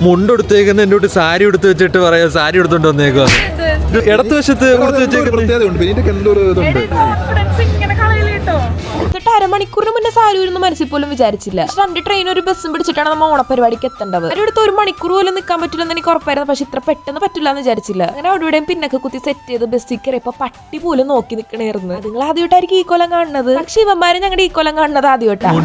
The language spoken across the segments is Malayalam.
മുണ്ടെടുത്തേക്കുന്ന എന്നോട് സാരി എടുത്ത് വെച്ചിട്ട് പറയാ സാരി എടുത്തോണ്ട് വന്നേക്കോ. ഇടത്ത് വശത്ത് അരമണിക്കൂറിന് മുന്നേ സാരി വരുന്ന മനസ്സിൽ പോലും വിചാരിച്ചില്ല. 2 ട്രെയിൻ ഒരു ബസ്സും പിടിച്ചിട്ടാണ് നമ്മൾ ഓണപരിപാടിക്ക് എത്തേണ്ടത്. അടുത്ത് 1 മണിക്കൂർ പോലും നിൽക്കാൻ പറ്റില്ലെന്ന് എനിക്ക് ഉറപ്പായിരുന്നു. പക്ഷെ ഇത്ര പെട്ടെന്ന് പറ്റില്ല എന്ന് വിചാരിച്ചില്ല. അങ്ങനെ അവിടെയും പിന്നൊക്കെ കുത്തി സെറ്റ് ചെയ്ത് ബസ്സിൽ കയറിയപ്പോ പട്ടി പോലും നോക്കി നിൽക്കണേർന്ന്. നിങ്ങൾ ആദ്യമായിട്ടായിരിക്കും ഈ കൊല്ലം കാണുന്നത്. പക്ഷെ ഇവന്മാര് ഞങ്ങളുടെ ഈ കൊല്ലം കാണുന്നത് ആദ്യമായിട്ടാണ്.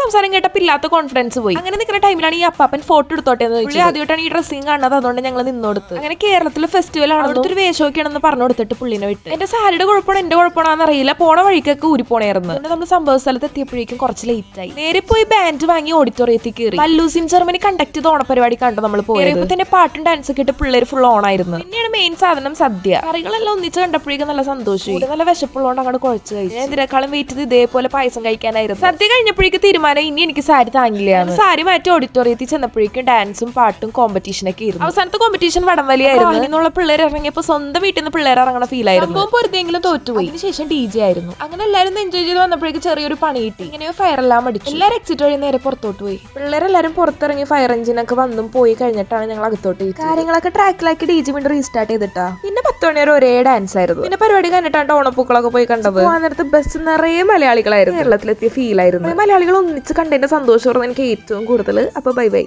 സംസാരം കേട്ടപ്പോ ഇല്ലാത്ത കോൺഫിഡൻസ് പോയി. അങ്ങനെ നിൽക്കുന്ന ടൈമിലാണ് ഈ അപ്പാപ്പൻ ഫോട്ടോ എടുത്തോട്ടെ എന്ന് ചോദിച്ചത്. ആദ്യമായിട്ടാണ് ഈ ഡ്രസ്സിങ് കാണുന്നത്. അതുകൊണ്ട് ഞങ്ങൾ നിന്നോടുത്ത്. അങ്ങനെ കേരളത്തിലെ ഫെസ്റ്റിവൽ ആണ്, ഒരു വേഷമൊക്കെയാണെന്ന് പറഞ്ഞു കൊടുത്തിട്ട് പുള്ളിനെ വിട്ട്. എന്റെ സാരിയുടെ കുഴപ്പമാണ് എന്റെ കുഴപ്പമാണെന്ന് അറിയില്ല. പോണ വഴിക്കൊക്കെ ഊരിപ്പോണായിരുന്നു. പിന്നെ നമ്മൾ സംഭവ സ്ഥലത്ത് എത്തിയപ്പോഴേക്കും കുറച്ച് ലേറ്റ് ആയി. നേരെ പോയി ബാൻഡ് വാങ്ങി ഓഡിറ്റോറിയത്തിൽ കയറി. മല്ലൂസിൻ ജർമ്മനി കണ്ടക്ട് ചെയ്ത ഓണപരിപാടി കണ്ടു നമ്മൾ പോയത്. തന്നെ പാട്ടും ഡാൻസ് ഒക്കെ ഇട്ട് പിള്ളേർ ഫുൾ ഓണായിരുന്നു. പിന്നെയാണ് മെയിൻ സാധനം സദ്യ. കറികളെല്ലാം ഒന്നിച്ച് കണ്ടപ്പോഴേക്കും നല്ല സന്തോഷം. നല്ല വിശപ്പുള്ളതുകൊണ്ട് അങ്ങോട്ട് കുഴച്ച് കഴിച്ചു. ഇതിനേക്കാളും വെയിറ്റ് ചെയ്ത് ഇതേപോലെ പായസം കഴിക്കാനായിരുന്നു. സദ്യ കഴിഞ്ഞപ്പോഴേക്കും തീരുമാനം ഇനി എനിക്ക് സാരി താങ്ങില്ല. സാരി മാറ്റി ഓഡിറ്റോറിയത്തിൽ ചെന്നപ്പോഴേക്കും ഡാൻസും പാട്ടും കോമ്പറ്റീഷനൊക്കെ ആയിരുന്നു. അവസാനത്തെ കോമ്പറ്റീഷൻ വടംവലിയായിരുന്നു. ഇന്നുള്ള പിള്ളേർ ഇറങ്ങിയപ്പോ സ്വന്തം വീട്ടിൽ നിന്ന് പിള്ളേർ ഇറങ്ങണ ഫീൽ ആയിരുന്നു. പൊരുത്തെങ്കിലും തോറ്റുപോയി. അതിനുശേഷം DJ ആയിരുന്നു. അങ്ങനെ എല്ലാവരും എൻജോയ് ചെയ്ത് വന്നപ്പോഴേക്കും ചെറിയൊരു പണി കിട്ടി. ഇങ്ങനെയോ ഫയർ എല്ലാം അടിച്ചു. എല്ലാവരും എക്സിറ്റ് വഴി നേരെ പുറത്തോട്ട് പോയി. പിള്ളേരെല്ലാരും പുറത്തിറങ്ങി ഫയർ എഞ്ചിനൊക്കെ വന്നും പോയി കഴിഞ്ഞിട്ടാണ് ഞങ്ങൾ അകത്തോട്ട് പോയി. കാര്യങ്ങളൊക്കെ ട്രാക്കിലാക്കി DJ വീണ്ടും റീസ്റ്റാർട്ട് ചെയ്തിട്ടാ. പിന്നെ 10 മണി വരെ ഒരേ ഡാൻസ് ആയിരുന്നു. പിന്നെ പരിപാടി കണ്ടിട്ടാണ് ഓണപ്പൂക്കളൊക്കെ പോയി കണ്ടത്. ആ നേരത്ത് ബസ് നിറയെ മലയാളികളായിരുന്നു. കേരളത്തിലെത്തിയ ഫീൽ ആയിരുന്നു. മലയാളികൾ ഒന്നിച്ച് കണ്ടതിന്റെ സന്തോഷം എനിക്ക് ഏറ്റവും കൂടുതൽ. അപ്പൊ ബൈ ബൈ.